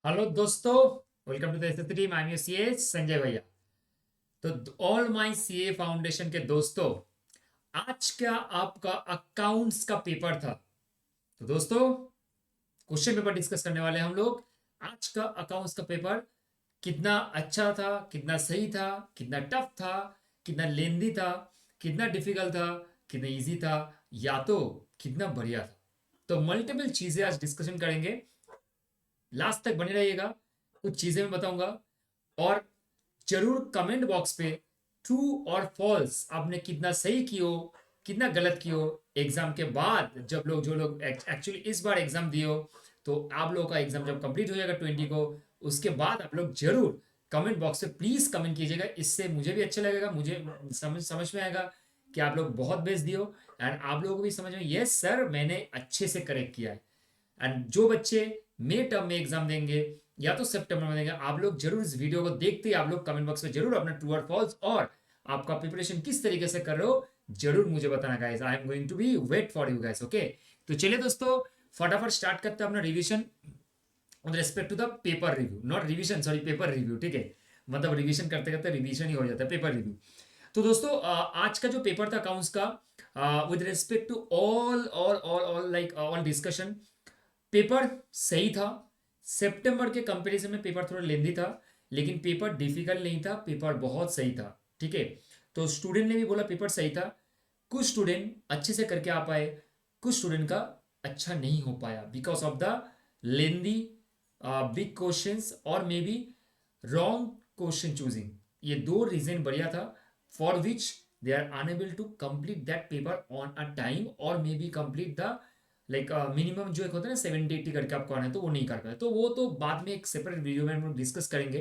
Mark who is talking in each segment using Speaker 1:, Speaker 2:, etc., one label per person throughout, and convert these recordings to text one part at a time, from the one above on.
Speaker 1: Hello दोस्तों, welcome to the SSC team. I am your CA Sanjay भैया। तो all my CA foundation के दोस्तों, आज का आपका अकाउंट्स का पेपर था। तो दोस्तों, क्वेश्चन पेपर डिस्कस करने वाले हैं हम लोग। आज का अकाउंट्स का पेपर कितना अच्छा था, कितना सही था, कितना टफ था, कितना लेंदी था, कितना डिफिकल्ट था, कितना इजी था, या तो कितना बढ़िया था। तो मल्टीपल चीजें आज डिस्कशन करेंगे। लास्ट तक बने रहिएगा, कुछ चीजें मैं बताऊंगा। और जरूर कमेंट बॉक्स पे ट्रू और फॉल्स आपने कितना सही कियो, कितना गलत कियो। एग्जाम के बाद जब लोग जो लोग एक्चुअली इस बार एग्जाम दियो, तो आप लोगों का एग्जाम जब कंप्लीट हो जाएगा 20 को, उसके बाद आप लोग जरूर कमेंट बॉक्स पे प्लीज कमेंट कीजिएगा। इससे मुझे भी अच्छा लगेगा, मुझे समझ में आएगा कि आप लोग बहुत बेस्ट दियो। एंड आप लोगों को भी समझ में, यस सर मैंने अच्छे से करेक्ट किया है। एंड जो बच्चे मई टर्म में एग्जाम देंगे या तो सितंबर में देंगे, आप लोग जरूर इस वीडियो को देखते ही आप लोग कमेंट बॉक्स में जरूर अपना ट्रू और फॉल्स और आपका प्रिपरेशन किस तरीके से कर रहे हो जरूर मुझे बताना guys. I am going to be wait for you guys. Okay, तो चलिए दोस्तों, फटाफट स्टार्ट करते हैं अपना revision with respect to the paper review, not revision, sorry paper review. ठीक है, मतलब रिवीजन करते करते रिवीजन ही हो जाता है, पेपर रिव्यू। तो दोस्तों, आज का जो पेपर था अकाउंट्स का, with respect to all all all all like all discussion, paper सही था। सितंबर के कंपैरिजन में पेपर थोड़ा लेंदी था, लेकिन पेपर डिफिकल्ट नहीं था, पेपर बहुत सही था। ठीक है, तो स्टूडेंट ने भी बोला पेपर सही था। कुछ स्टूडेंट अच्छे से करके आ पाए, कुछ स्टूडेंट का अच्छा नहीं हो पाया because of the lengthy big questions और may be wrong question choosing. ये दो रीजन बढ़िया था for which they are unable to complete that paper on a time और may be complete the like minimum जो एक होता है ना 70-80 करके आपको आना है, तो वो नहीं कर पाए। तो वो तो बाद में एक सेपरेट वीडियो में हम लोग डिस्कस करेंगे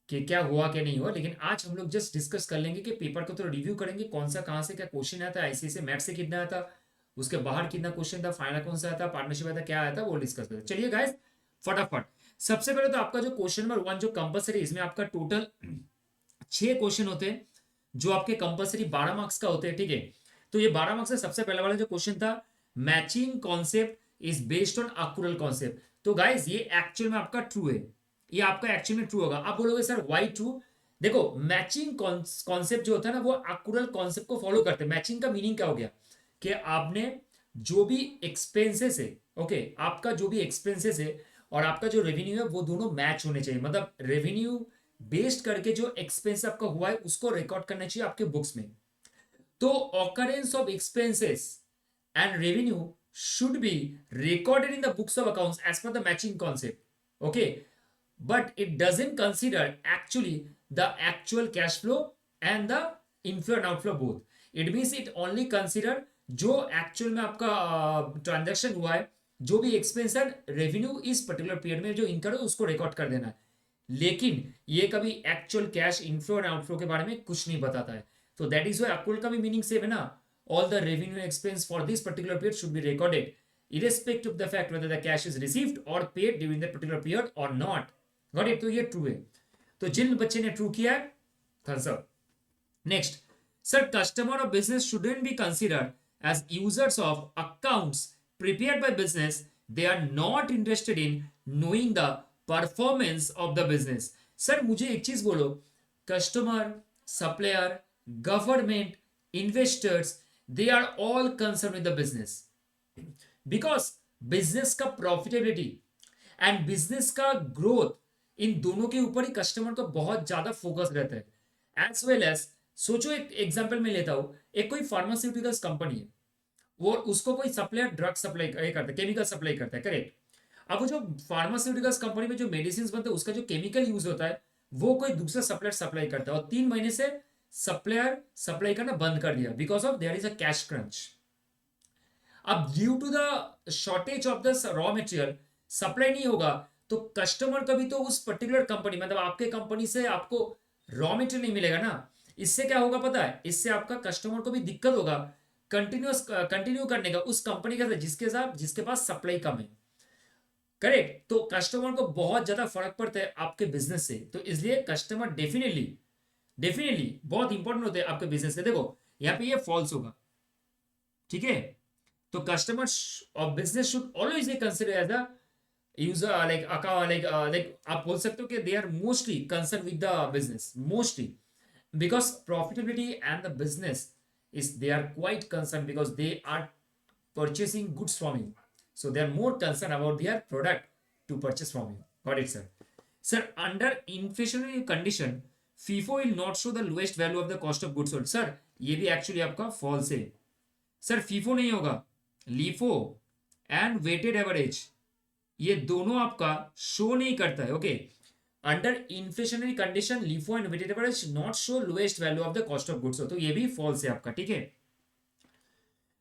Speaker 1: कि क्या हुआ क्या नहीं हुआ। लेकिन आज हम लोग जस्ट डिस्कस कर लेंगे कि पेपर को तो रिव्यू करेंगे, कौन सा कहाँ से क्या क्वेश्चन आया था, आईसी से मैथ से कितना आया था, उसके बाहर कितना क्वेश्चन था, फाइनल कौन सा आया था, पार्टनरशिप आया था, क्या आया था, वो डिस्कस करें। चलिए गाइस, फटाफट। सबसे पहले तो आपका जो क्वेश्चन नंबर 1 जो कंपलसरी, इसमें आपका टोटल 6 क्वेश्चन होते हैं जो आपके कंपलसरी 12 मार्क्स का होते हैं। ठीक है, तो ये 12 मार्क्स का सबसे पहला वाला जो क्वेश्चन था, matching concept is based on accrual concept. तो गाइस ये एक्चुअल में आपका ट्रू है, ये आपका एक्चुअल में ट्रू होगा। आप बोलोगे सर वाई ट्रू? देखो, मैचिंग कॉन्सेप्ट जो होता है ना, वो अक्यूरल कॉन्सेप्ट को फॉलो करते हैं। मैचिंग का मीनिंग क्या हो गया कि आपने जो भी एक्सपेंसेस है, ओके, आपका जो भी एक्सपेंसेस है और आपका जो रेवेन्यू है वो दोनों मैच होने चाहिए। मतलब रेवेन्यू बेस्ड करके जो एक्सपेंस आपका हुआ है उसको रिकॉर्ड करना चाहिए आपके बुक्स में। तो occurrence of expenses and revenue should be recorded in the books of accounts as per the matching concept, okay, but it doesn't consider actually the actual cash flow and the inflow and outflow both। it means it only consider जो actual में आपका transaction हुआ है, जो भी expense है, revenue इस particular period में जो इनकर है उसको रिकॉर्ड कर देना है। लेकिन ये कभी actual cash inflow and outflow के बारे में कुछ नहीं बताता है। तो दैट इज वाई अक्रूवल का भी मीनिंग सेम है ना। All the revenue expense for this particular period should be recorded irrespective of the fact whether the cash is received or paid during that particular period or not। Got it? तो ये true है। तो जिन बच्चे ने true किया है, thumbs up. Next, sir, customer of business shouldn't be considered as users of accounts prepared by business। they are not interested in knowing the performance of the business। Sir मुझे एक चीज बोलो, customer, supplier, government, investors, they are all concern with the business because business का profitability and business का growth, इन दोनों के ऊपर ही कस्टमर का बहुत ज्यादा फोकस रहता है। एज वेल एज, सोचो एक एग्जांपल में लेता हूं, एक कोई फार्मास्यूटिकल्स कंपनी है, वो उसको कोई सप्लायर ड्रग सप्लाई करता है, केमिकल सप्लाई करता है, करेक्ट। अब वो जो फार्मास्यूटिकल्स कंपनी में जो मेडिसिन बनते हैं उसका जो केमिकल यूज होता है, वो कोई दूसरा सप्लायर सप्लाई करता है, और 3 महीने से सप्लायर सप्लाई करना बंद कर दिया because of there is a cash crunch. अब due to the shortage of the raw material supply नहीं होगा, तो कस्टमर कभी तो उस पर्टिकुलर कंपनी, मतलब आपके कंपनी से आपको रॉ मटेरियल नहीं मिलेगा ना। इससे क्या होगा पता है? इससे आपका कस्टमर को भी दिक्कत होगा कंटिन्यू करने का उस कंपनी के साथ जिसके पास सप्लाई कम है, करेक्ट। तो कस्टमर को बहुत ज्यादा फर्क पड़ता है आपके बिजनेस से। तो इसलिए कस्टमर डेफिनेटली डेफिनेटली बहुत इंपॉर्टेंट होते हैं आपके बिजनेस से। देखो, यहाँ पे ये फॉल्स होगा, ठीक है। तो कस्टमर और business should always be consider as a user like आप बोल सकते हो कि they are mostly concern with the business, mostly because profitability and the business is they are quite concerned because they are purchasing goods from you, so they are more concerned about their product to purchase from you. Got it, sir? Sir, under inflationary condition, FIFO will not show the lowest value of the cost of goods sold. sir ये भी actually आपका false है. Sir FIFO नहीं होगा, LIFO and weighted average ये दोनों आपका show नहीं करता है. Okay, under inflationary condition LIFO and weighted average not show lowest value of the cost of goods, तो ये भी फॉल्स है आपका. ठीक है,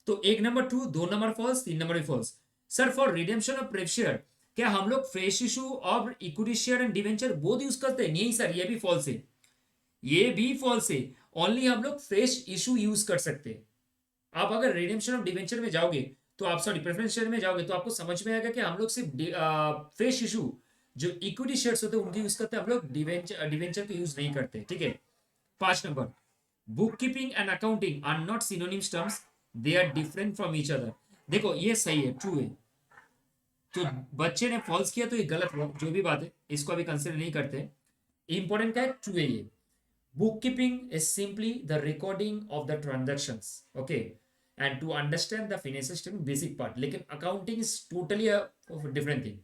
Speaker 1: तो एक नंबर टू, दो नंबर फॉल्स, तीन नंबर भी false. Sir for redemption of pref share, क्या हम लोग फ्रेश इशू और equity share and debenture both use करते हैं? नहीं सर, ये भी फॉल्स है, ये भी फॉल्स है. ओनली हम लोग फ्रेश इशू यूज कर सकते हैं. आप अगर रिडेम्पशन ऑफ डिवेंचर में जाओगे तो आप, सॉरी, प्रेफरेंस शेयर में जाओगे तो आपको समझ में आएगा कि हम लोग सिर्फ फ्रेश इशू जो इक्विटी शेयर्स होते हैं उनके यूज करते हैं, हम लोग डिवेंचर के यूज नहीं करते. ठीक है, 5 number, book keeping and accounting are not synonyms terms, they are different from each other. देखो ये सही है, ट्रू है. तो बच्चे ने फॉल्स किया तो ये गलत हुआ, जो भी बात है इसको अभी कंसिडर नहीं करते. इंपॉर्टेंट क्या है, ट्रू है ये. Bookkeeping is simply the recording of the transactions, okay, and to understand the financial statement basic part. लेकिन accounting is totally a different thing.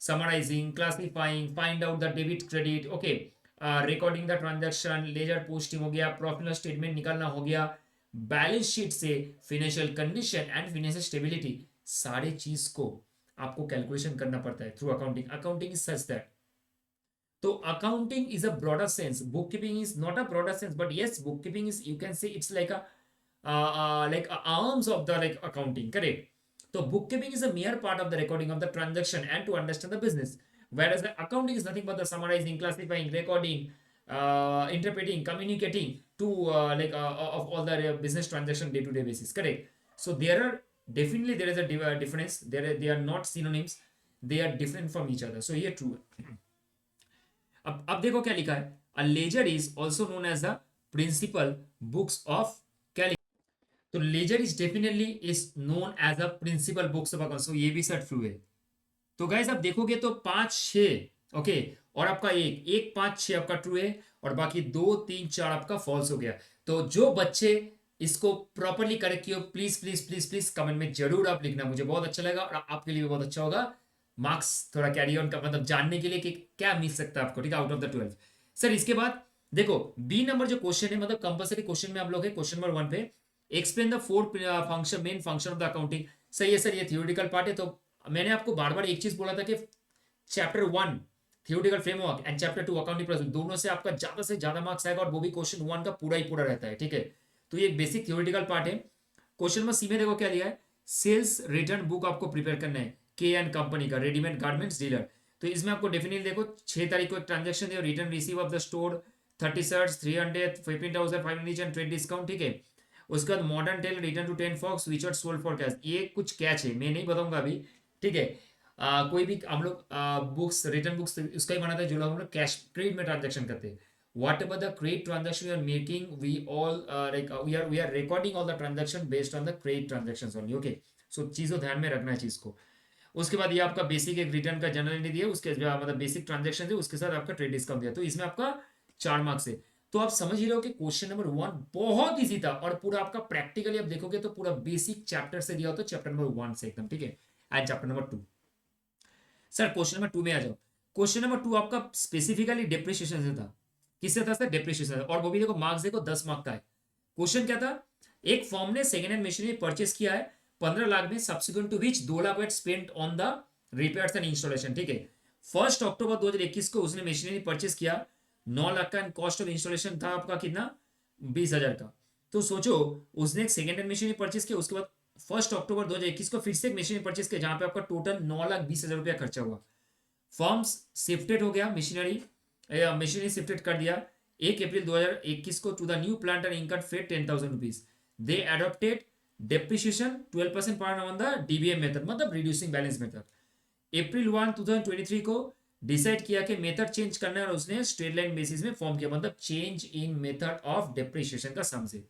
Speaker 1: Summarizing, classifying, find out the debit credit, okay, recording the transaction, ledger posting हो गया, profit and loss statement निकालना हो गया, balance sheet से financial condition and financial stability, सारे चीज को आपको कैलकुलेशन करना पड़ता है through accounting. Accounting is such that, so accounting is a broader sense, bookkeeping is not a broader sense, but yes, bookkeeping is, you can say it's like a arms of the like accounting, correct? So bookkeeping is a mere part of the recording of the transaction and to understand the business, whereas the accounting is nothing but the summarizing, classifying, recording, interpreting, communicating to of all the business transaction day to day basis, correct? So there are definitely, there is a difference, they are not synonyms, they are different from each other. So here true. अब देखो क्या लिखा है, a ledger is also known as the principal books of, क्या लिखा, तो ledger is definitely is known as a principal books of accounts. ये भी सर ट्रू है. तो गाइस आप देखोगे तो 5 6, ओके, और आपका एक 5 6 आपका ट्रू है, और बाकी 2 3 4 आपका फॉल्स हो गया. तो जो बच्चे इसको प्रॉपरली करेक्ट किए, please please please please comment में जरूर आप लिखना, मुझे बहुत अच्छा लगेगा और आपके लिए भी बहुत अच्छा होगा. मार्क्स थोड़ा कैरी ऑन का मतलब जानने के लिए कि क्या मिल सकता है आपको, ठीक है, आउट ऑफ द 12. सर इसके बाद देखो बी नंबर जो क्वेश्चन है, मतलब कंपलसरी क्वेश्चन में आप लोग है क्वेश्चन नंबर 1 पे, explain the 4 function, main function of the accounting. सही है सर, ये थियोरिटिकल पार्ट है. तो मैंने आपको बार बार एक चीज बोला था कि chapter 1 theoretical framework and chapter 2 accounting process, दोनों से आपका ज्यादा से ज्यादा मार्क्स आएगा, और वो भी क्वेश्चन 1 का पूरा ही पूरा रहता है. ठीक है, तो ये बेसिक थियोरिटिकल पार्ट है. क्वेश्चन नंबर सी में देखो क्या लिया है, सेल्स रिटर्न बुक आपको प्रिपेयर करना है के एंड कंपनी का, रेडीमेड गारमेंट्स डीलर. तो इसमें आपको डेफिनेटली देखो 6 तारीख को एक ट्रांजेक्शन है, return receive of the store 30 shirts 300 15,500 and trade discount. ठीक है, उसके बाद modern tail return to 10 frocks which are sold for cash. ये कुछ कैच है, मैं नहीं बताऊंगा अभी. ठीक है, कोई भी हम लोग बुक्स, रिटर्न बुक्स उसका ही बनाते हैं जो लोग हम लोग कैश क्रेडिट में ट्रांजेक्शन करते हैं. Whatever the credit transaction we are making, we all like we are recording all the transaction based on the credit transaction only. Okay, so चीज़ों ध्यान में रखना है चीज़ को. उसके बाद ये आपका बेसिक एक रिटर्न का जनरल एंट्री दिया, उसके मतलब बेसिक ट्रांजेक्शन है, उसके साथ आपका ट्रेड डिस्काउंट दिया. तो इसमें आपका 4 मार्क्स है. तो आप समझ ही रहे हो कि क्वेश्चन नंबर 1 बहुत इजी था, और पूरा आपका प्रैक्टिकली आप देखोगे तो पूरा बेसिक चैप्टर से दिया होता है, चैप्टर नंबर 1 से एकदम. ठीक है, and chapter number 2. Sir question number 2 में आ जाओ. क्वेश्चन नंबर 2 आपका स्पेसिफिकली डेप्रिसिएशन से था. किससे था सर? डेप्रिसिएशन. और वो भी देखो मार्क्स देखो 10 मार्क का है. क्वेश्चन क्या था, एक फॉर्म ने सेकेंड हैंड मशीनरी परचेस किया है 15 लाख में, subsequent to which 2 lakh spent on the repairs and installation. ठीक है, 1 अक्टूबर 2021 को उसने मशीनरी परचेस किया, 9 लाख का, कॉस्ट ऑफ इंस्टॉलेशन था आपका कितना, 20,000 का. तो सोचो उसने एक सेकेंड हैंड मशीनरी परचेस किया, उसके बाद 1 अक्टूबर 2021 को फिर से एक मशीनरी परचेस किया जहां पे आपका टोटल 9,20,000 रुपया खर्चा हुआ. फॉर्म्स शिफ्टेड हो गया, मशीनरी शिफ्टेड कर दिया 1 अप्रैल 2021 को to the new plant and income fed 10,000 rupees. They adopted depreciation 12% पर annum on the DBM method, मतलब रिड्यूसिंग बैलेंस मेथड. अप्रैल 1 2023 को डिसाइड किया कि मेथड चेंज करना है, और उसने स्ट्रेट लाइन बेसिस में फॉर्म किया, मतलब change in method of depreciation का सम से.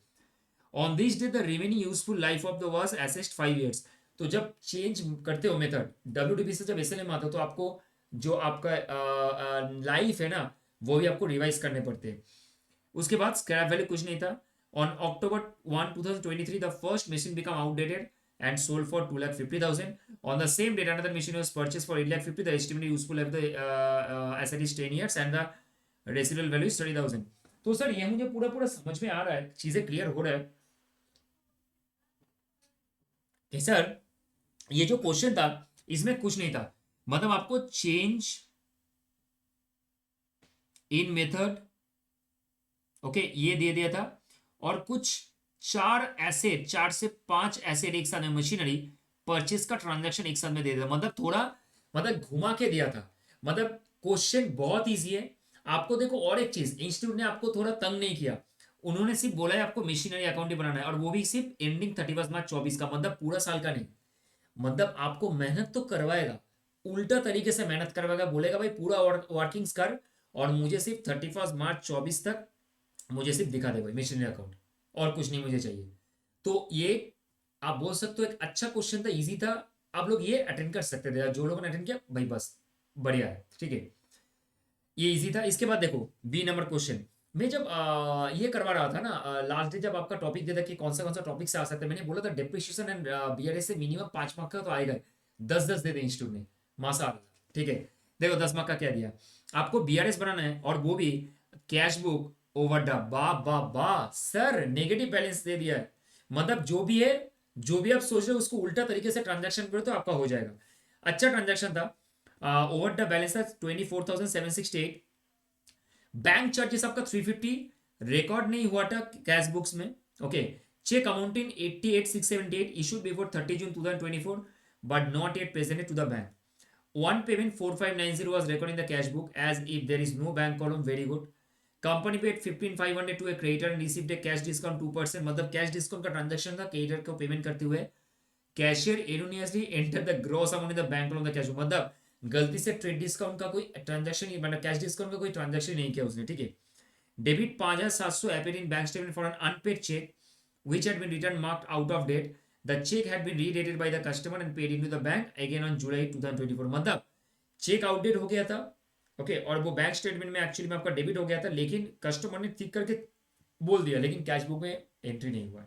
Speaker 1: On this day the remaining useful life of the was assessed 5 years. तो जब चेंज करते हो मेथड डब्ल्यूडीबी से जब एसएलएम आता है तो आपको जो आपका लाइफ है ना वो भी आपको रिवाइज करने पड़ते हैं। उसके बाद स्क्रैप वैल्यू कुछ नहीं था। On October 1, 2023 the first machine become outdated and sold for 2,50,000. On the same date, another machine was purchased for 8,50,000. The estimated useful life of the asset is 10 years and the residual value is 30,000. तो sir ये मुझे पूरा पूरा समझ में आ रहा है, चीजें क्लियर हो रहा है कि सर ये जो क्वेश्चन था इसमें कुछ नहीं था, मतलब आपको चेंज इन मेथड ओके ये दे दिया था और कुछ चार से पांच एसेट एक साथ में मशीनरी परचेस का ट्रांजैक्शन एक साथ में दे दिया, मतलब थोड़ा मतलब घुमा के दिया था। मतलब क्वेश्चन बहुत इजी है। आपको देखो और एक चीज इंस्टीट्यूट ने आपको थोड़ा तंग नहीं किया, उन्होंने सिर्फ बोला है आपको मशीनरी अकाउंट ही बनाना है और वो भी सिर्फ एंडिंग 31 मार्च 24 का, मतलब पूरा साल का नहीं। मतलब आपको मेहनत तो करवाएगा, उल्टा तरीके से मेहनत करवाएगा, बोलेगा भाई पूरा वर्किंग्स कर और मुझे सिर्फ 31 मार्च 24 तक मुझे सिर्फ दिखा दे भाई मशीनरी अकाउंट, और कुछ नहीं मुझे चाहिए। तो ये आप बोल सकते हो एक अच्छा क्वेश्चन था, इजी था, आप लोग ये अटेंड कर सकते थे, जो लोगों ने अटेंड किया भाई बस बढ़िया है, ठीक है, ये इजी था। इसके बाद देखो बी नंबर क्वेश्चन मैं जब ये करवा रहा था ना लास्ट डे जब आपका टॉपिक दे था कि कौन सा टॉपिक से आ सकता है, मैंने बोला था डेप्रिसिएशन एंड बीआरएस से मिनिमम 5 मार्क का तो आएगा, 10-10 दे दे इंस्टीट्यूट ने मासा, ठीक है। देखो 10 मार्क का क्या दिया आपको, बीआरएस बनाना है और वो भी कैश बुक ओवरड्राफ्ट, बा बा बा सर नेगेटिव बैलेंस दे दिया है, मतलब जो भी आप सोच रहे हो उसको उल्टा तरीके से ट्रांजैक्शन करो तो आपका हो जाएगा। अच्छा ट्रांजैक्शन था, ओवर द बैलेंस था 24,768, बैंक चार्जेस आपका 350, रिकॉर्ड नहीं हुआ था कैश बुक्स में, okay. Cheque amounting 88,678 issued before 30 June 2024 but not yet presented to the bank. One payment 4590 was recorded in the cash book as if there is no bank column. Very good. Company paid 15,500 to a creditor and received a cash discount 2%, मतलब cash discount का transaction था, creditor को payment करते हुए cashier erroneously enter the gross amount in the bank column the cash book, मतलब गलती से trade discount का कोई ट्रांजैक्शन ही मतलब कैश डिस्काउंट का कोई ट्रांजैक्शन नहीं किया उसने, ठीक है। Debit 5,700 appeared in bank statement for an unpaid check which had been returned marked out of date. The check had been redated by the customer and paid into the bank again on July 2024, मतलब check outdate हो गया था, okay, और वो bank statement में actually में आपका debit हो गया था, लेकिन कस्टमर ने ठीक करके बोल दिया, लेकिन कैश बुक में एंट्री नहीं हुआ।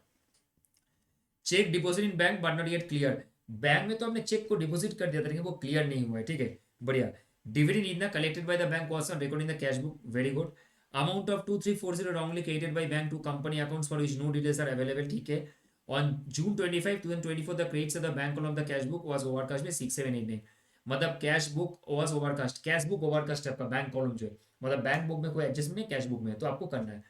Speaker 1: Cheque deposit in bank but not yet clear, bank में तो हमने चेक को डिपॉजिट कर दिया था लेकिन वो क्लियर नहीं हुआ है, ठीक है, बढ़िया। डिविडेंड इतना collected by the bank was not recorded in the cash book, very good. Amount of 2340 wrongly credited by bank to company accounts for which no details are available, ठीक है। On June 25 2024 the credits of the bank column of the cash book was overcast में 6789, मतलब cash book was overcast, cash book overcast है आपका bank column जो है, मतलब bank book में कोई एडजस्टमेंट नहीं, कैश बुक में तो आपको करना है।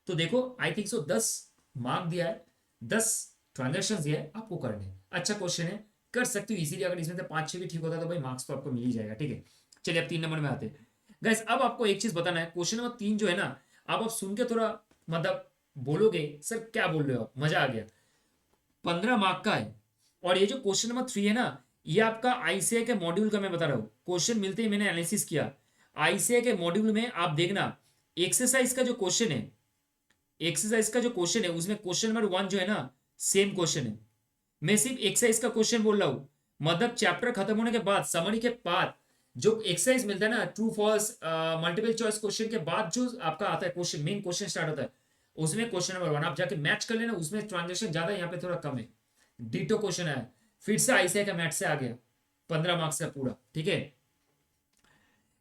Speaker 1: तो देखो आई थिंक सो 10 मार्क दिया है, 10 ट्रांजेक्शन दिया है, आपको करने हैं। अच्छा क्वेश्चन है, कर सकते हो इजीली, अगर इसमें से 5-6 भी ठीक होता तो भाई मार्क्स तो आपको मिल ही जाएगा, ठीक है। चलिए अब 3 नंबर में आते हैं गाइस। अब आपको एक चीज बताना है, क्वेश्चन नंबर 3 जो है ना, आप सुन के थोड़ा मतलब बोलोगे सर क्या बोल रहे हो आप, मजा आ गया, 15 मार्क का है। और ये जो क्वेश्चन नंबर 3 है ना, ये आपका आईसीआई के मॉड्यूल का मैं बता रहा हूँ, क्वेश्चन मिलते ही मैंने एनालिसिस किया, आईसीआई के मॉड्यूल में आप देखना एक्सरसाइज का जो क्वेश्चन है, एक्सरसाइज का जो क्वेश्चन है उसमें क्वेश्चन नंबर 1 जो है ना सेम क्वेश्चन है, मैं सिर्फ एक्सरसाइज का क्वेश्चन बोल रहा हूं, मतलब चैप्टर खत्म होने के बाद समरी के बाद जो एक्सरसाइज मिलता है ना true false multiple choice question के बाद जो आपका आता है क्वेश्चन, मेन क्वेश्चन स्टार्ट होता है, उसमें क्वेश्चन नंबर 1 आप जाके मैच कर लेना, उसमें ट्रांजेक्शन ज्यादा है, यहाँ पे थोड़ा कम है। डिटो क्वेश्चन आया, फिर से आईसीआई का मैथ से आ गया, 15 मार्क्स का पूरा, ठीक है।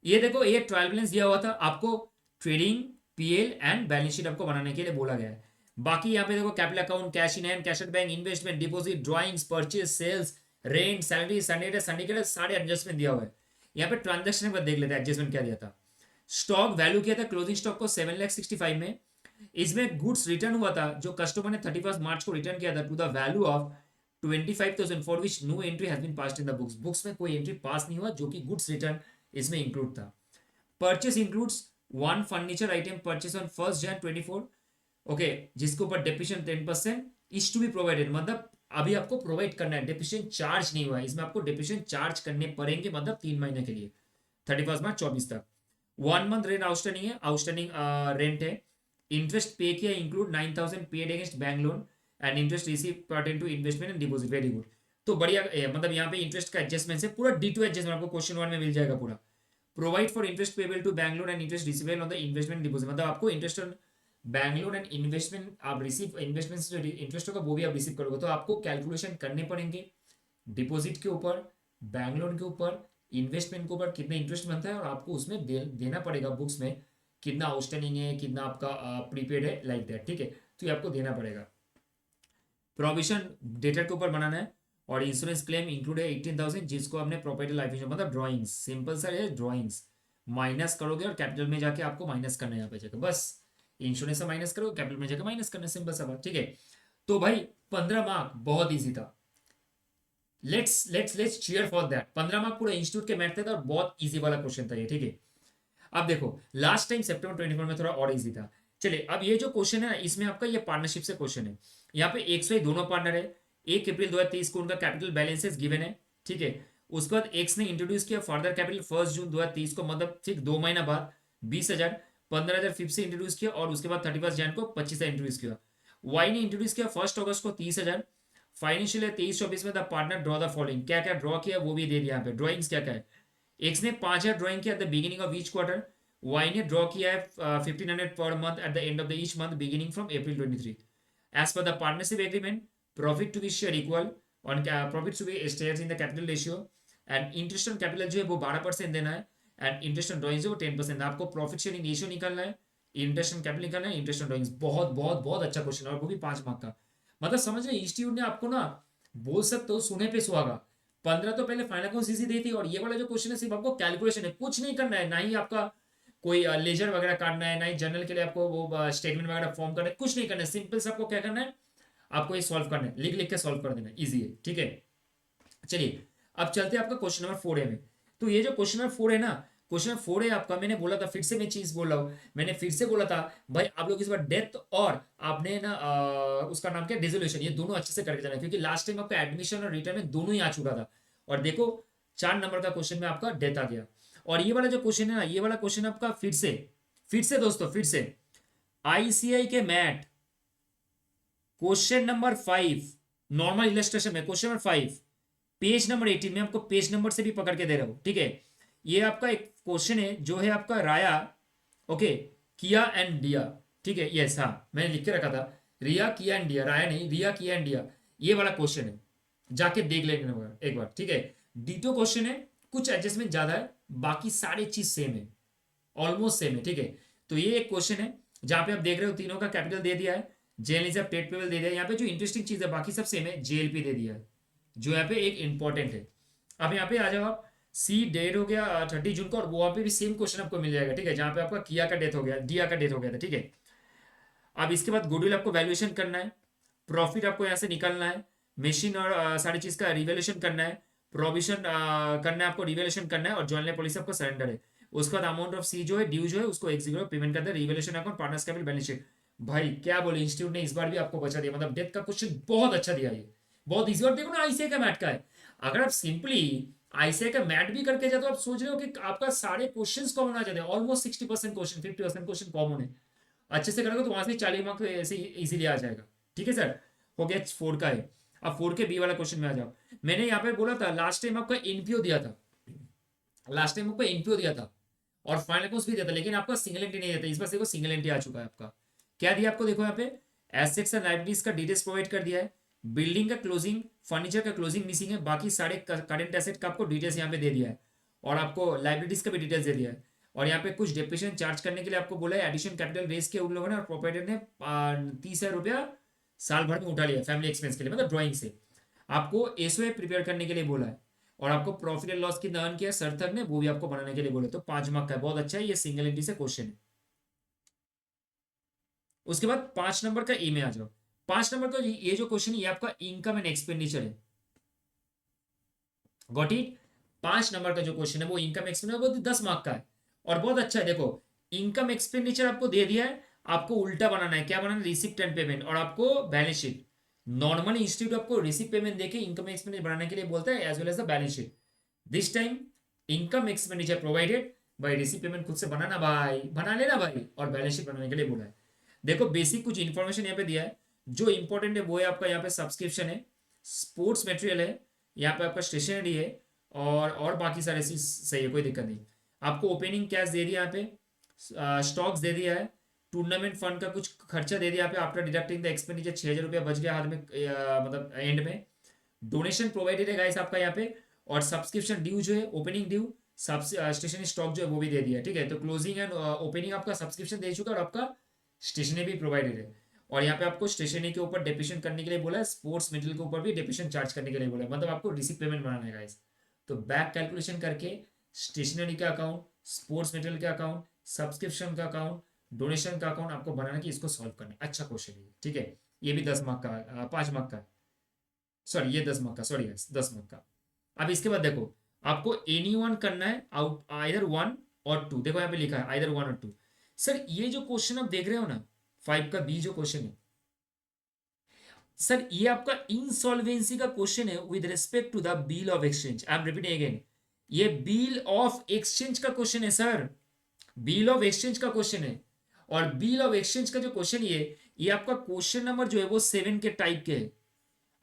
Speaker 1: ये देखो ये ट्रायल बैलेंस दिया हुआ था आपको, trading PL and balance sheet आपको बनाने के लिए बोला गया है। बाकी यहाँ पे देखो capital account, cash in hand, cash at bank, investment, deposit, drawings, purchase, sales, rent, salary, Sunday के लिए सारे एडजस्टमेंट दिया हुआ है। यहाँ पे ट्रांजेक्शन पर देख लेते हैं एडजस्टमेंट क्या दिया था। स्टॉक वैल्यू किया था क्लोजिंग स्टॉक को 7,65,000 में, इसमें गुड्स रिटर्न हुआ था जो कस्टमर ने 31 मार्च को रिटर्न किया था to the value of 25,000 for which no entry has been passed in the books, books में कोई एंट्री पास नहीं हुआ जो कि गुड्स रिटर्न इसमें इंक्लूड था। Purchase includes one furniture item purchase on 1 Jan 2024, okay, जिसके ऊपर depreciation 10% is to be provided, मतलब अभी आपको प्रोवाइड करना है, डेप्रिसिएशन चार्ज नहीं हुआ है, इसमें आपको डेप्रिसिएशन चार्ज करने पड़ेंगे, मतलब 3 महीने के लिए 31 मार्च 24 तक। 1 मंथ रेंट आउटस्टैंडिंग है, आउटस्टैंडिंग रेंट है। इंटरेस्ट पे किया include 9,000 paid against bank loan and interest receive pertain to investment and deposit, very good. तो बढ़िया मतलब यहाँ पे इंटरेस्ट का एडजस्टमेंट से पूरा D2 एडजस्टमेंट आपको क्वेश्चन 1 में मिल जाएगा पूरा। Provide for interest payable to bank loan and interest receivable on the investment deposit, मतलब आपको interest on bank loan and investment आप रिसीव इन्वेस्टमेंट से जो इंटरेस्ट होगा वो भी आप रिसीव करोगे, तो आपको कैलकुलेशन करने पड़ेंगे डिपॉजिट के ऊपर, बैंगलोर के ऊपर, इन्वेस्टमेंट के ऊपर कितना इंटरेस्ट बनता है, और आपको उसमें देना पड़ेगा बुक्स में कितना आउटस्टैंडिंग है, कितना आपका प्रीपेड है, लाइक दैट, ठीक है। तो ये आपको देना पड़ेगा। प्रोविजन डेटर के ऊपर बनाना है, और इंश्योरेंस क्लेम इंक्लूड है 18,000, जिसको हमने प्रॉपर्टी लाइफ इंश्योरेंस मतलब ड्राइंग्स, सिंपल सा है ड्राइंग्स, माइनस करोगे और कैपिटल में जाके आपको माइनस करना है यहाँ पे जाकर, बस इंश्योरेंस से माइनस करो, कैपिटल में जाकर माइनस करना है, सिंपल सा बात, ठीक है। तो भाई 15 मार्क बहुत ईजी था। Let's cheer for that. 15 mark पूरा इंस्टीट्यूट के मैथ था और बहुत इजी वाला क्वेश्चन था ये, ठीक है। अब देखो लास्ट टाइम सितंबर 24 में थोड़ा और इजी था। चलिए अब ये जो क्वेश्चन है ना, इसमें आपका ये पार्टनरशिप से क्वेश्चन है। यहाँ पे 100 दोनों पार्टनर है। 1 अप्रैल 2023 को उनका कैपिटल बैलेंसेस गिवन है, ठीक है। उसके बाद एक्स ने इंट्रोड्यूस किया फर्दर कैपिटल 1 जून 2023 को, मतलब ठीक 2 महीना बाद 20,000, 15,000 फिर से इंट्रोड्यूस किया, और उसके बाद 31 जनवरी को 25,000 इंट्रोड्यूस किया। वाई ने इंट्रोड्यूस किया 1 अगस्त को 30,000। फाइनेंशियल 23-24 में the partner draw the following, क्या क्या ड्रॉ किया वो भी दे दिया यहाँ पे, ड्रॉइंग्स क्या क्या है। एक्स ने 5,000 ड्रॉइंग किया at the beginning of each quarter. Y ने ड्रॉ किया है 1,500 per month at the end of the each month beginning from April 23। As per the partnership agreement, profit to be share equal on profit to be share in the capital ratio, and interest on capital जो है वो 12% देना है, and interest on drawings वो 10%। आपको profit sharing ratio निकालना है, interest on capital निकालना है, इंटरेस्ट ऑन ड्रॉइंग्स। बहुत बहुत बहुत अच्छा क्वेश्चन है, और वो भी 5 मार्क का। मतलब समझ रहे इंस्टीट्यूट ने आपको ना बोल सकते हो सुने पे सुहागा। 15 तो पहले फाइनल को सीसी दी थी, और ये वाला जो क्वेश्चन है सिर्फ आपको कैलकुलेशन है, कुछ नहीं करना है, ना ही आपका कोई लेजर वगैरह काटना है, ना ही जर्नल के लिए आपको वो स्टेटमेंट वगैरह फॉर्म करना है, कुछ नहीं करना है। सिंपल से आपको क्या करना है, आपको ये सॉल्व करना है, लिख लिख के सॉल्व कर देना है, ईजी है, ठीक है। चलिए अब चलते हैं आपका क्वेश्चन नंबर 4 में। तो ये जो क्वेश्चन नंबर 4 है ना, क्वेश्चन नंबर 4 है आपका, मैंने बोला था फिर से मैं चीज बोल रहा हूँ, मैंने फिर से बोला था भाई आप लोग इस बार डेथ और आपने ना उसका नाम क्या डिसोल्यूशन, ये दोनों अच्छे से करके जाना, क्योंकि लास्ट टाइम आपका एडमिशन और रिटर्न में दोनों ही आ चुका था। और देखो 4 नंबर का क्वेश्चन में आपका डेथ आ गया। और ये वाला जो क्वेश्चन है ना, ये वाला क्वेश्चन आपका फिर से दोस्तों फिर से आईसीआई के MAT question number 5 normal illustration में, क्वेश्चन नंबर 5 पेज नंबर 18 में, आपको पेज नंबर से भी पकड़ के दे रहा हूं, ठीक है। ये आपका एक क्वेश्चन है जो है आपका राया, ओके, किया एंड डिया, ठीक है, यस हाँ मैंने लिख के रखा था, रिया किया एंड डिया, राया नहीं, रिया किया एंड डिया, ये वाला क्वेश्चन है, जाके देख लेना एक बार, ठीक है। डीटो क्वेश्चन है, कुछ एडजस्टमेंट ज्यादा है, बाकी सारे चीज सेम है, ऑलमोस्ट सेम है, ठीक है। तो ये एक क्वेश्चन है जहां पे आप देख रहे हो तीनों का कैपिटल दे दिया है, जेएनएलएफ टेट पेबल दे दिया है, यहाँ पे जो इंटरेस्टिंग चीज है बाकी सब सेम है, जेएलपी दे दिया है जो यहाँ पे एक इंपॉर्टेंट है। अब यहाँ पे आ जाओ आप, सी डेट हो गया 30 जून को, और वहां पे भी सेम क्वेश्चन आपको मिल जाएगा, ठीक है, जहां पे आपका किया का डेथ हो गया, डिया का डेथ हो गया था, ठीक है। अब इसके बाद गुडविल आपको वैल्यूएशन करना है, प्रॉफिट आपको यहाँ से निकालना है, मशीन और सारी चीज का रिवेल्यूशन करना है, प्रोविजन करना है आपको, रिवेल्यूशन करना है, और जॉइंट पॉलिसी आपको सरेंडर है। उसके बाद अमाउंट ऑफ सी जो है ड्यू जो है उसको एग्जीक्यूटिव पेमेंट करते हैं, revaluation account, partners capital, balance sheet. भाई क्या बोले इंस्टीट्यूट ने इस बार भी आपको बचा दिया, मतलब डेथ का क्वेश्चन बहुत अच्छा दिया ये, बहुत इजी। और देखो ना आईसीआई का मैट का है, अगर आप सिंपली आईसीआई का मैट भी करके जाते हो, आप सोच रहे हो कि आपका सारे क्वेश्चंस कॉमन आ जाते हैं, ऑलमोस्ट 60% क्वेश्चन, 50% क्वेश्चन कॉमन है, अच्छे से करोगे तो वहां से 40 मार्क ऐसे इजीली आ जाएगा, ठीक है सर। हो गया 4 का है। अब 4 के बी वाला क्वेश्चन में आ जाओ। मैंने यहाँ पे बोला था लास्ट टाइम आपका एनपीओ दिया था, लास्ट टाइम आपको एनपीओ दिया था, और फाइनल कोर्स भी दिया था, लेकिन आपका सिंगल एंट्री नहीं दिया था, इस बार देखो सिंगल एंट्री आ चुका है आपका। क्या दिया आपको, देखो यहाँ पे एसेट्स एंड लाइबिलिटीज का डिटेल्स प्रोवाइड कर दिया है, बिल्डिंग का क्लोजिंग, फर्नीचर का क्लोजिंग मिसिंग है, बाकी सारे करंट एसेट का आपको डिटेल्स यहाँ पे दे दिया है, और आपको लाइबिलिटीज का भी डिटेल्स दे दिया है। और यहाँ पे कुछ डेप्रिसिएशन चार्ज करने के लिए आपको बोला है, एडिशन कैपिटल रेस के उन लोगों ने और प्रोपराइटर ने 30,000 रुपया साल भर में उठा लिया फैमिली एक्सपेंस के लिए, मतलब ड्राइंग से। आपको एसओए प्रिपेयर करने के लिए बोला है, और आपको प्रॉफिट एंड लॉस की अर्न किया सर्थक ने, वो भी आपको बनाने के लिए बोले, तो 5 मार्क का है, बहुत अच्छा है, ये सिंगल एंट्री से क्वेश्चन है। उसके बाद 5 नंबर का ए में आ जाओ। 5 नंबर का ये जो क्वेश्चन है ये आपका इनकम एंड एक्सपेंडिचर है, गॉट इट। 5 नंबर का जो क्वेश्चन है वो इनकम एक्सपेंडिचर, वो 10 मार्क का है, और बहुत अच्छा है। देखो इनकम एक्सपेंडिचर आपको दे दिया है, आपको उल्टा बनाना है, क्या बनाना है, रिसिप्ट एंड पेमेंट, और आपको बैलेंस शीट। नॉर्मली इंस्टीट्यूट आपको रिसिप्ट पेमेंट देके इनकम एक्सपेंडिचर बनाने के लिए बोलता है, as well as the balance sheet. This time income expenditure provided भाई, रिसिप्ट पेमेंट खुद से बनाना भाई, बना लेना भाई, और बैलेंस शीट बनाने के लिए बोला है। देखो बेसिक कुछ इंफॉर्मेशन यहाँ पे दिया है, जो इंपॉर्टेंट है वो है आपका यहाँ पे सब्सक्रिप्शन है, स्पोर्ट्स मटेरियल है, यहाँ पे आपका स्टेशनरी है और बाकी सारे चीज सही है, कोई दिक्कत नहीं। आपको ओपनिंग कैश दे दिया यहाँ पे, स्टॉक्स दे दिया है, टूर्नामेंट फंड का कुछ खर्चा दे दिया यहाँ पे, आफ्टर डिडक्टिंग द एक्सपेंडिचर 6,000 रुपया बच गया हाथ में, मतलब एंड में। डोनेशन प्रोवाइडेड है गाइस आपका यहाँ पे, और सब्सक्रिप्शन ड्यू जो है, ओपनिंग ड्यू, सब स्टेशनरी स्टॉक जो है वो भी दे दिया है, ठीक है। तो क्लोजिंग एंड ओपनिंग आपका सब्सक्रिप्शन दे चुका है, और आपका स्टेशनरी भी प्रोवाइडेड है। और यहाँ पे आपको स्टेशनरी के ऊपर डेप्रिसिएशन करने के लिए बोला है, स्पोर्ट्स मेडल के ऊपर भी डेप्रिसिएशन चार्ज करने के लिए बोला है, मतलब आपको रिसीप पेमेंट बनाना है गाइस। तो बैक कैलकुलेशन करके स्टेशनरी का अकाउंट, स्पोर्ट्स मेडल का अकाउंट, सब्सक्रिप्शन का अकाउंट, डोनेशन का अकाउंट आपको बनाना कि इसको सॉल्व करना है। अच्छा क्वेश्चन है, ठीक है। ये भी 10 मार्क का, 5 मार्क का, सॉरी ये 10 मार्क का, सॉरी 10 मार्क का। अब इसके बाद देखो, आपको एनी वन करना है, आउट आइदर वन और टू। देखो यहाँ पे लिखा है आइदर वन और टू। सर ये जो क्वेश्चन आप देख रहे हो ना, 5 का बी जो क्वेश्चन है, सर ये आपका इंसॉल्वेंसी का क्वेश्चन है with respect to the bill of exchange. I am repeating again, ये बिल ऑफ एक्सचेंज का क्वेश्चन है सर, बिल ऑफ एक्सचेंज का क्वेश्चन है। और बिल ऑफ एक्सचेंज का जो क्वेश्चन ये आपका क्वेश्चन नंबर जो है वो 7 के टाइप के है।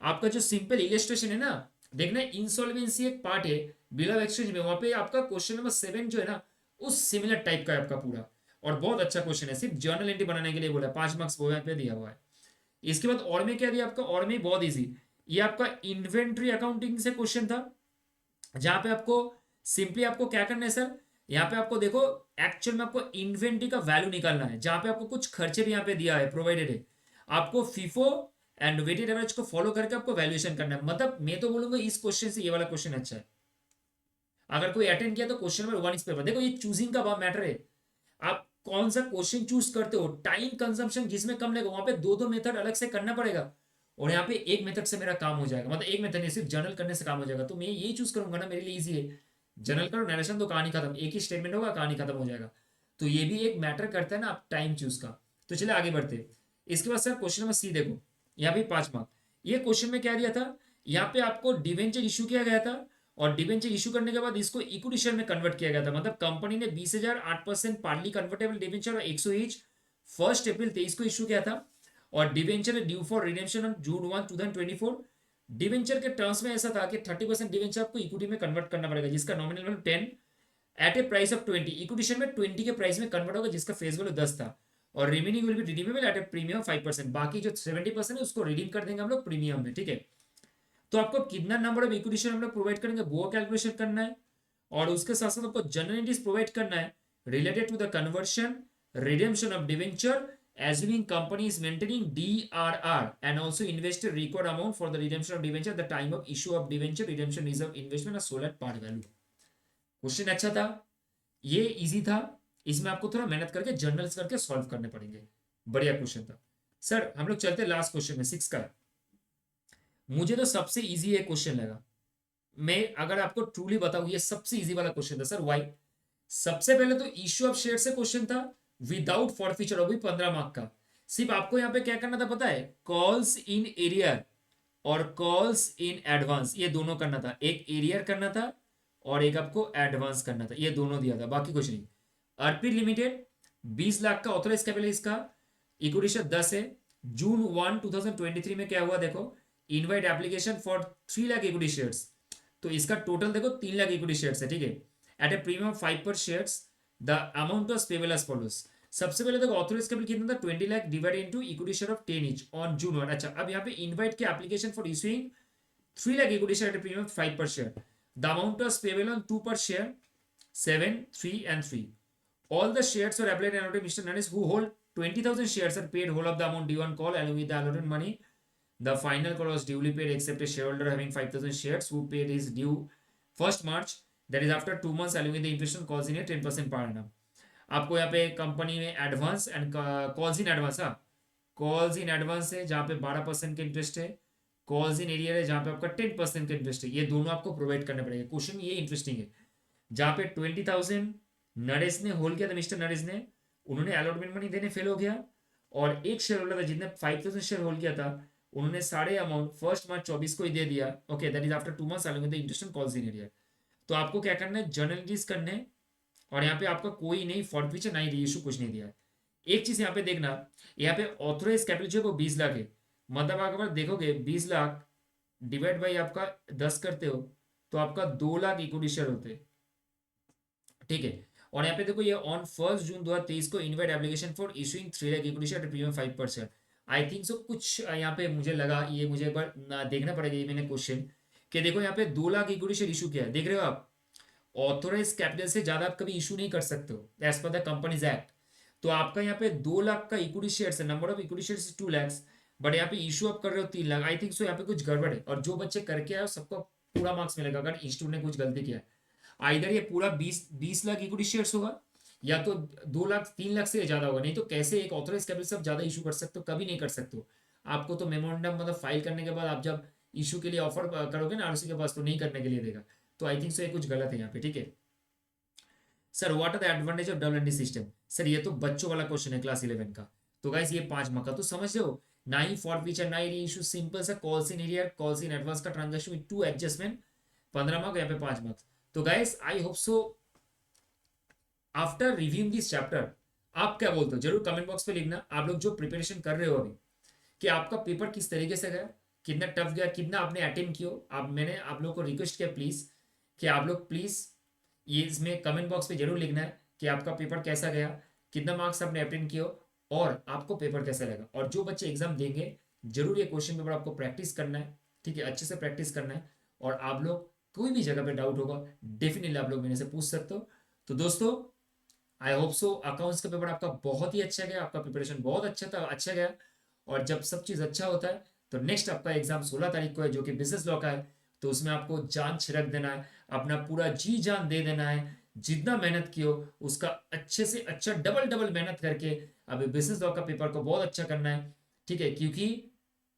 Speaker 1: आपका जो सिंपल इलेस्ट्रेशन है ना, देखना इंसॉल्वेंसी एक पार्ट है बिल ऑफ एक्सचेंज में, वहां पे आपका क्वेश्चन नंबर 7 जो है ना, उस सिमिलर टाइप का है आपका पूरा। और बहुत अच्छा क्वेश्चन है, सिर्फ जर्नल एंट्री बनाने के लिए बोला है, 5 मार्क्स वो यहाँ पे दिया हुआ है। इसके बाद और में क्या दिया आपका, और में बहुत इजी, ये आपका इन्वेंट्री अकाउंटिंग से क्वेश्चन था, जहां पे आपको सिंपली आपको क्या करना है सर, यहाँ पे आपको देखो, एक्चुअल में आपको इन्वेंट्री का वैल्यू निकालना है, जहां पे आपको कुछ खर्चे भी यहाँ पे दिया है, प्रोवाइडेड है। आपको फीफो एंड वेटेड एवरेज को फॉलो करके आपको वैल्यूएशन करना है। मतलब मैं तो बोलूंगा इस क्वेश्चन से ये वाला क्वेश्चन अच्छा है। अगर कोई अटेंड किया तो क्वेश्चन नंबर 1 इस पेपर, देखो ये चूजिंग का मैटर है। आप कौन सा क्वेश्चन चूज करते हो, टाइम कंजम्पशन जिसमें कम लगेगा वहां पे दो दो मेथड अलग से करना पड़ेगा, और यहाँ पे एक मेथड से मेरा काम हो जाएगा, मतलब एक मेथड नहीं, सिर्फ जर्नल करने से काम हो जाएगा। तो मैं यही चूज करूंगा ना, मेरे लिए इजी है। जर्नल करो, नरेशन तो कहानी खत्म, एक ही स्टेटमेंट होगा, कहानी खत्म हो जाएगा। तो ये भी एक मैटर करता है ना, आप टाइम चूज का। तो चलिए आगे बढ़ते। इसके बाद सर क्वेश्चन नंबर सी देखो, यहाँ भी 5 मार्क। ये क्वेश्चन में क्या दिया था, यहाँ पे आपको डिवेंचर इशू किया गया था, और डिवेंचर इशू करने के बाद इसको इक्विटी शेयर में कन्वर्ट किया गया था। मतलब कंपनी ने 20,000 8% पार्टली कन्वर्टेबल डिवेंचर और 100 ईच 1 अप्रैल 2023 को इशू किया था। और debenture due for redemption on June 1 2024। Debenture के टर्म्स में ऐसा था कि 30% डिवेंचर आपको इक्विटी में कन्वर्ट करना पड़ेगा, जिसका nominal value 10 at a price of 20, equity share में 20 के प्राइस में कन्वर्ट होगा, जिसका फेस वैल्यू 10 था। और remaining will be redeemable eight A premium 5%। बाकी जो 70% है उसको रिडीम कर देंगे हम लोग प्रीमियम में, ठीक है। तो आपको कितना नंबर ऑफ इक्विटी शेयर हम लोग प्रोवाइड करेंगे वो कैलकुलेशन करना है, और उसके साथ साथ आपको जनरल एंट्रीज प्रोवाइड करना है related to the conversion, redemption of debenture, assuming company is maintaining DRR, and also investor required amount for the redemption of debenture at the time of issue of debenture, redemption reserve investment are sold at par value। Question अच्छा था, ये easy था। इसमें आपको थोड़ा मेहनत करके journals करके सॉल्व करने पड़ेंगे। बढ़िया क्वेश्चन था सर। हम लोग चलते लास्ट क्वेश्चन में 6 का। मुझे तो सबसे इजी है क्वेश्चन लगा, मैं अगर आपको ट्रूली बताऊं ये सबसे इजी वाला क्वेश्चन था सर। वाई? सबसे पहले तो इश्यू ऑफ शेयर से क्वेश्चन था विदाउट फॉरफीचर, वो भी 15 मार्क का। सिर्फ आपको यहां पे क्या करना था पता है, कॉल्स इन एरियर और कॉल्स इन एडवांस, ये दोनों करना था। एक एरियर करना था और एक आपको एडवांस करना था, ये दोनों दिया था, बाकी कुछ नहीं। अर्पित लिमिटेड 20 लाख का ऑथराइज कैपिटल इसका, इक्विटी शेयर 10 है। June 1 2023 में क्या हुआ देखो, invite application for 3 lakh equity shares. तो इसका टोटल देखो 3 लाख इक्विटी शेयर्स है, ठीक है। Eight A premium 5 per shares, the amount of payable as follows. सबसे पहले देखो ऑथराइज कैपिटल कितना था, 20 lakh divide into equity share of 10 each on June 1। अच्छा, अब यहाँ पे इनवाइट के application for issuing 3 lakh equity share at a premium of 5 per share. The amount was payable on 2 per share, 7, 3 and 3. All the shares were applied and allotted Mr. Naresh who hold 20,000 shares are paid whole of the amount due on call along with the allotted money. The final call was duly paid except a shareholder having 5,000 shares who paid his due 1st March, that is after 2 months along with the inflation calls in a 10% per annum. आपको यहाँ पे company में advance and calls in advance, हाँ calls in advance है जहाँ पे 12% के interest है, कॉल्स इन एरियर है जहाँ पे आपका 10% का इंटरेस्ट है। ये दोनों आपको प्रोवाइड करने पड़ेगा। क्वेश्चन ये इंटरेस्टिंग है, जहाँ पे 20,000 नरेश ने होल्ड किया था, मिस्टर नरेश ने, उन्होंने अलॉटमेंट मनी देने फेल हो गया, और एक शेयर होल्डर था जिसने 5,000 शेयर होल्ड किया था, उन्होंने सारे अमाउंट 1 मार्च 2024 को ही दे दिया। Okay, that is after 2 months along with the interest and calls in arrear. तो आपको क्या करना है, जर्नल एंट्रीज करने हैं, और यहाँ पे आपका कोई नहीं फॉरफीचर नहीं री इशू कुछ नहीं दिया है। एक चीज यहाँ पे देखना, यहाँ पे ऑथोराइज कैपिटल जो है वो 20 लाख है। मतलब अगर देखोगे 20 लाख डिवाइड बाई आपका 10 करते हो तो आपका 2 लाख इक्विटी शेयर होते हैं, ठीक है। और यहाँ पे देखो ये ऑन 1 जून 2023 को invite application for issuing 3 lakh equity share premium 5%। I think so कुछ यहाँ पे मुझे लगा, ये मुझे एक बार देखना पड़ेगा ये मैंने क्वेश्चन, कि देखो यहाँ पे 2 लाख इक्विटी शेयर इशू किया है, देख रहे हो आप। ऑथोराइज कैपिटल से ज्यादा आप कभी इशू नहीं कर सकते हो as per the companies act. तो आपका यहाँ पे 2 लाख का इक्विटी शेयर है, number of equity share 2 lakhs, but यहाँ पे इशू आप कर रहे हो 3 लाख। आई थिंक सो यहाँ पे कुछ गड़बड़ है, और जो बच्चे करके आए सबको पूरा मार्क्स मिलेगा अगर इंस्टीट्यूट ने कुछ गलती किया है। आइधर ये पूरा 20 लाख इक्विटी शेयर्स होगा, या तो 2 लाख 3 लाख से ज्यादा होगा। नहीं तो कैसे एक ऑथोराइज कैपिटल से आप ज्यादा इशू कर सकते हो, कभी नहीं कर सकते हो। आपको तो मेमोरेंडम मतलब फाइल करने के बाद आप जब इशू के लिए ऑफर करोगे ना आरओसी के पास, तो नहीं करने के लिए देगा। तो आई थिंक सो ये कुछ गलत है यहाँ पे, ठीक है। Sir what are the advantage of double entry system. Sir ये तो बच्चों वाला क्वेश्चन है क्लास 11 का। तो गाइस ये 5 मार्क का तो समझ रहे हो। Nine for feature nine issue simple सा calls in arrear calls in advance का ट्रांजेक्शन विद 2 एडजस्टमेंट, 15 मार्क, यहाँ पे 5 मार्क। तो guys I hope so after reviewing this chapter आप क्या बोलते हो, जरूर कमेंट बॉक्स पे लिखना। आप लोग जो प्रिपरेशन कर रहे हो अभी, कि आपका पेपर किस तरीके से गया, कितना टफ गया, कितना आपने अटेम्प्ट किया। आप मैंने आप लोग को रिक्वेस्ट किया प्लीज कि आप लोग प्लीज ये इसमें कमेंट बॉक्स पे जरूर लिखना है कि आपका पेपर कैसा गया, कितना मार्क्स आपने अटेम्प्ट किया, और आपको पेपर कैसा लगा। और जो बच्चे एग्जाम देंगे जरूर ये क्वेश्चन पेपर आपको प्रैक्टिस करना है, ठीक है, अच्छे से प्रैक्टिस करना है। और आप लोग कोई भी जगह पे डाउट होगा डेफिनेटली आप लोग मेरे से पूछ सकते हो। तो दोस्तों आई होप सो अकाउंट्स का पेपर आपका बहुत ही अच्छा गया, आपका प्रिपरेशन बहुत अच्छा था, अच्छा गया। और जब सब चीज़ अच्छा होता है तो नेक्स्ट आपका एग्जाम 16 तारीख को है, जो कि बिजनेस लॉ का है। तो उसमें आपको जान छिड़क देना है, अपना पूरा जी जान दे देना है, जितना मेहनत की हो उसका अच्छे से अच्छा डबल डबल मेहनत करके अभी बिजनेस लॉ का पेपर को बहुत अच्छा करना है, ठीक है। क्योंकि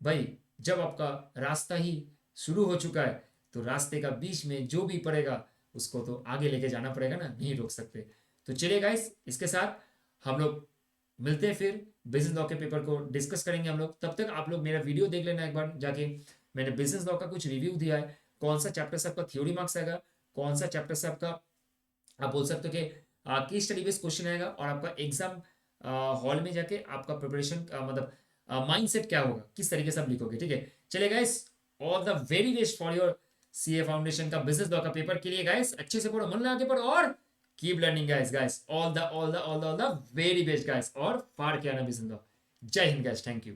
Speaker 1: भाई जब आपका रास्ता ही शुरू हो चुका है तो रास्ते का बीच में जो भी पड़ेगा उसको तो आगे लेके जाना पड़ेगा ना, नहीं रोक सकते। तो चलिए गाइस इसके साथ हम लोग मिलते हैं फिर, बिजनेस लॉ के पेपर को डिस्कस करेंगे हम लोग। तब तक आप लोग मेरा वीडियो देख लेना एक बार जाके, मैंने बिजनेस लॉ का कुछ रिव्यू दिया है, कौन सा चैप्टर से आपका थ्योरी मार्क्स आएगा, कौन सा चैप्टर से आपका आप बोल सकते हो कि केस स्टडी बेस्ड क्वेश्चन आएगा, और आपका एग्जाम हॉल में जाके आपका प्रिपरेशन मतलब माइंड सेट क्या होगा, किस तरीके से आप लिखोगे, ठीक है। चलिए guys all the very best for your CA foundation का बिजनेस लॉ का पेपर के लिए गाइस, अच्छे से पढ़ो, मन लगा के पढ़ो, और keep learning guys, all the very best guys, और फाड़ के आना बिजनेस लॉ। जय हिंद गाइस, थैंक यू।